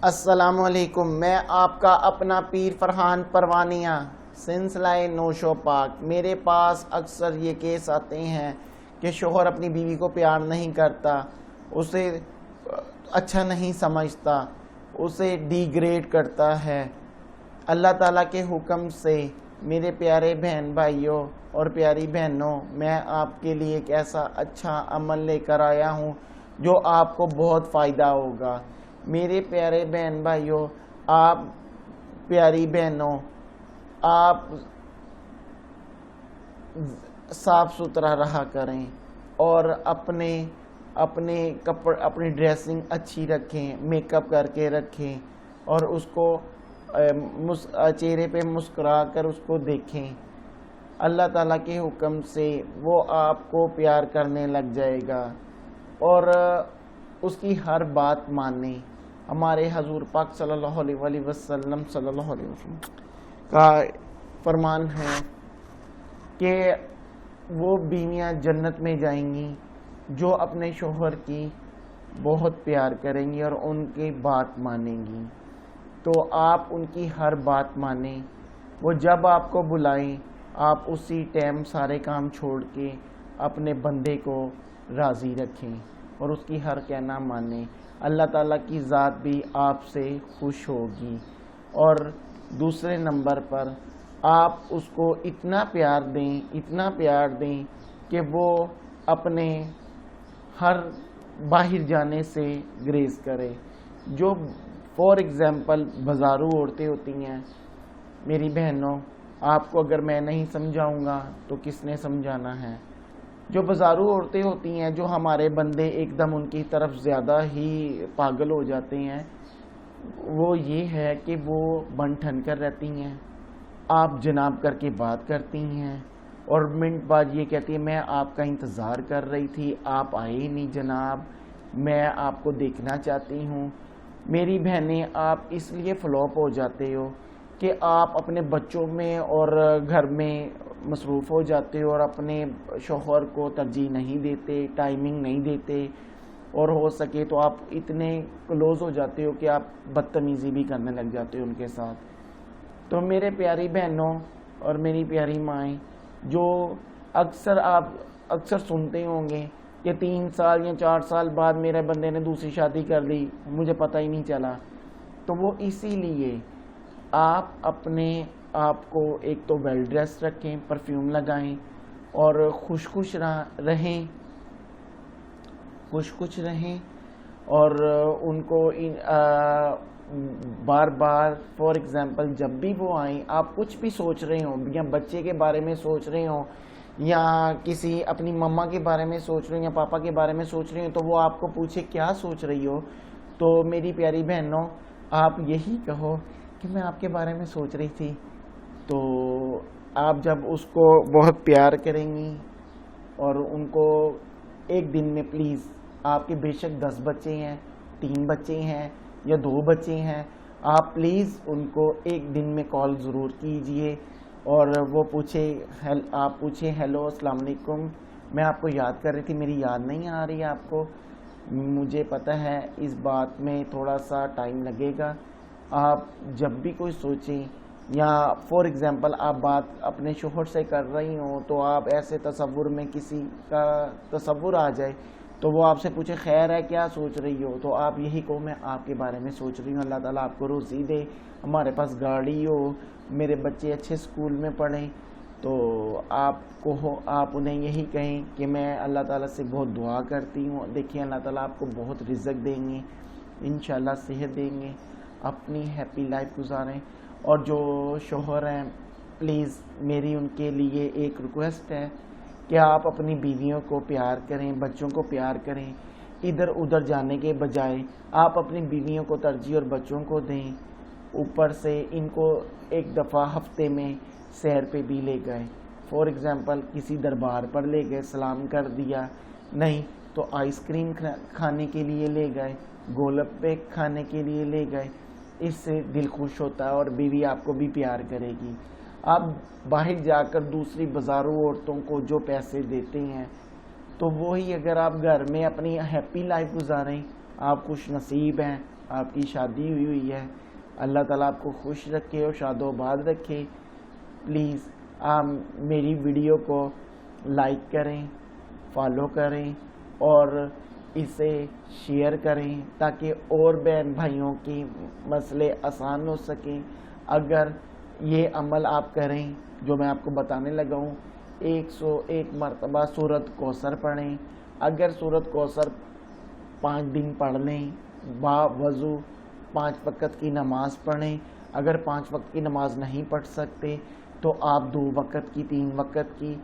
السلام علیکم، میں آپ کا اپنا پیر فرحان پروانیہ سلسلہ نوشو پاک۔ میرے پاس اکثر یہ کیس آتے ہیں کہ شوہر اپنی بیوی کو پیار نہیں کرتا، اسے اچھا نہیں سمجھتا، اسے ڈی گریڈ کرتا ہے۔ اللہ تعالیٰ کے حکم سے میرے پیارے بہن بھائیوں اور پیاری بہنوں، میں آپ کے لیے ایک ایسا اچھا عمل لے کر آیا ہوں جو آپ کو بہت فائدہ ہوگا۔ میرے پیارے بہن بھائیوں، آپ پیاری بہنوں، آپ صاف ستھرا رہا کریں اور اپنے اپنی ڈریسنگ اچھی رکھیں، میک اپ کر کے رکھیں اور اس کو چہرے پہ مسکرا کر اس کو دیکھیں۔ اللہ تعالیٰ کے حکم سے وہ آپ کو پیار کرنے لگ جائے گا اور اس کی ہر بات مانیں۔ ہمارے حضور پاک صلی اللہ علیہ وسلم کا فرمان ہے کہ وہ بیویاں جنت میں جائیں گی جو اپنے شوہر کی بہت پیار کریں گی اور ان کی بات مانیں گی۔ تو آپ ان کی ہر بات مانیں، وہ جب آپ کو بلائیں آپ اسی ٹائم سارے کام چھوڑ کے اپنے بندے کو راضی رکھیں اور اس کی ہر کہنا مانیں۔ اللہ تعالیٰ کی ذات بھی آپ سے خوش ہوگی۔ اور دوسرے نمبر پر آپ اس کو اتنا پیار دیں کہ وہ اپنے ہر باہر جانے سے گریز کرے۔ جو فار ایگزامپل بازارو عورتیں ہوتی ہیں، میری بہنوں، آپ کو اگر میں نہیں سمجھاؤں گا تو کس نے سمجھانا ہے؟ جو بازارو عورتیں ہوتی ہیں، جو ہمارے بندے ایک دم ان کی طرف زیادہ ہی پاگل ہو جاتے ہیں، وہ یہ ہے کہ وہ بن ٹھن کر رہتی ہیں، آپ جناب کر کے بات کرتی ہیں اور منٹ بعد یہ کہتی ہے میں آپ کا انتظار کر رہی تھی، آپ آئے ہی نہیں جناب، میں آپ کو دیکھنا چاہتی ہوں۔ میری بہنیں، آپ اس لیے فلاپ ہو جاتے ہو کہ آپ اپنے بچوں میں اور گھر میں مصروف ہو جاتے ہو اور اپنے شوہر کو ترجیح نہیں دیتے، ٹائمنگ نہیں دیتے، اور ہو سکے تو آپ اتنے کلوز ہو جاتے ہو کہ آپ بدتمیزی بھی کرنے لگ جاتے ہو ان کے ساتھ۔ تو میرے پیاری بہنوں اور میری پیاری مائیں، جو آپ اکثر سنتے ہوں گے کہ 3 سال یا 4 سال بعد میرے بندے نے دوسری شادی کر لی، مجھے پتہ ہی نہیں چلا، تو وہ اسی لیے آپ اپنے آپ کو ایک تو ویل ڈریس رکھیں، پرفیوم لگائیں اور خوش رہیں اور ان کو بار بار فار ایگزامپل جب بھی وہ آئیں، آپ کچھ بھی سوچ رہے ہوں یا بچے کے بارے میں سوچ رہے ہوں یا کسی اپنی مما کے بارے میں سوچ رہے ہوں یا پاپا کے بارے میں سوچ رہے ہوں، تو وہ آپ کو پوچھے کیا سوچ رہی ہو، تو میری پیاری بہنوں آپ یہی کہو کہ میں آپ کے بارے میں سوچ رہی تھی۔ تو آپ جب اس کو بہت پیار کریں گی اور ان کو ایک دن میں پلیز، آپ کے بے شک 10 بچے ہیں، 3 بچے ہیں یا 2 بچے ہیں، آپ پلیز ان کو ایک دن میں کال ضرور کیجئے اور وہ آپ پوچھیں ہیلو السلام علیکم، میں آپ کو یاد کر رہی تھی، میری یاد نہیں آ رہی ہے آپ کو؟ مجھے پتہ ہے اس بات میں تھوڑا سا ٹائم لگے گا۔ آپ جب بھی کوئی سوچیں یا فار ایگزامپل آپ بات اپنے شوہر سے کر رہی ہوں تو آپ ایسے تصور میں کسی کا تصور آ جائے تو وہ آپ سے پوچھے خیر ہے کیا سوچ رہی ہو، تو آپ یہی کہو میں آپ کے بارے میں سوچ رہی ہوں، اللہ تعالیٰ آپ کو روزی دے، ہمارے پاس گاڑی ہو، میرے بچے اچھے اسکول میں پڑھیں۔ تو آپ انہیں یہی کہیں کہ میں اللہ تعالیٰ سے بہت دعا کرتی ہوں، دیکھیں اللہ تعالیٰ آپ کو بہت رزق دیں گے، انشاءاللہ صحت دیں گے، اپنی ہیپی لائف گزاریں۔ اور جو شوہر ہیں پلیز میری ان کے لیے ایک ریکویسٹ ہے کہ آپ اپنی بیویوں کو پیار کریں، بچوں کو پیار کریں، ادھر ادھر جانے کے بجائے آپ اپنی بیویوں کو ترجیح اور بچوں کو دیں، اوپر سے ان کو ایک دفعہ ہفتے میں سیر پہ بھی لے گئے، فار ایگزامپل کسی دربار پر لے گئے، سلام کر دیا، نہیں تو آئس کریم کھانے کے لیے لے گئے، گول گپے کھانے کے لیے لے گئے، اس سے دل خوش ہوتا ہے اور بیوی آپ کو بھی پیار کرے گی۔ آپ باہر جا کر دوسری بازاروں عورتوں کو جو پیسے دیتے ہیں تو وہی اگر آپ گھر میں اپنی ہیپی لائف گزاریں، آپ خوش نصیب ہیں، آپ کی شادی ہوئی ہے، اللہ تعالیٰ آپ کو خوش رکھے اور شاد و آباد رکھے۔ پلیز آپ میری ویڈیو کو لائک کریں، فالو کریں اور اسے شیئر کریں تاکہ اور بہن بھائیوں کی مسئلے آسان ہو سکیں۔ اگر یہ عمل آپ کریں جو میں آپ کو بتانے لگا ہوں، 101 مرتبہ سورۃ کوثر پڑھیں۔ اگر سورۃ کوثر 5 دن پڑھ لیں، با وضو 5 وقت کی نماز پڑھیں۔ اگر 5 وقت کی نماز نہیں پڑھ سکتے تو آپ 2 وقت کی 3 وقت کی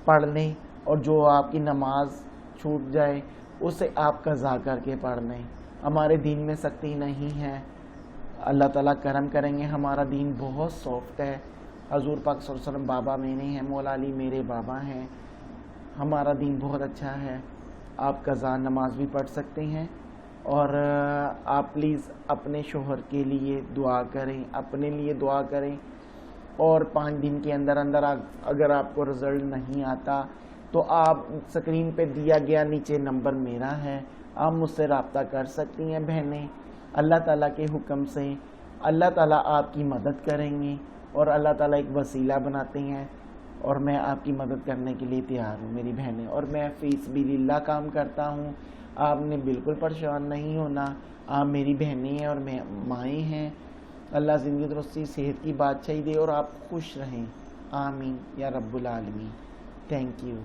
پڑھ لیں، اور جو آپ کی نماز چھوٹ جائے اسے آپ قضا کر کے پڑھ لیں۔ ہمارے دین میں سختی نہیں ہے، اللہ تعالیٰ کرم کریں گے۔ ہمارا دین بہت سافٹ ہے، حضور پاک صلی اللہ علیہ وسلم بابا میرے ہیں، مولا علی میرے بابا ہیں، ہمارا دین بہت اچھا ہے۔ آپ قضا نماز بھی پڑھ سکتے ہیں، اور آپ پلیز اپنے شوہر کے لیے دعا کریں، اپنے لیے دعا کریں، اور 5 دن کے اندر اگر آپ کو رزلٹ نہیں آتا تو آپ اسکرین پہ دیا گیا نیچے نمبر میرا ہے، آپ مجھ سے رابطہ کر سکتی ہیں بہنیں۔ اللہ تعالیٰ کے حکم سے اللہ تعالیٰ آپ کی مدد کریں گے، اور اللہ تعالیٰ ایک وسیلہ بناتے ہیں، اور میں آپ کی مدد کرنے کے لیے تیار ہوں میری بہنیں، اور میں فی سبیل اللہ کام کرتا ہوں۔ آپ نے بالکل پریشان نہیں ہونا، آپ میری بہنیں ہیں اور مائیں ہیں۔ اللہ زندگی درستی صحت کی بادشاہی دے اور آپ خوش رہیں، آمین یا رب العالمین۔ Thank you.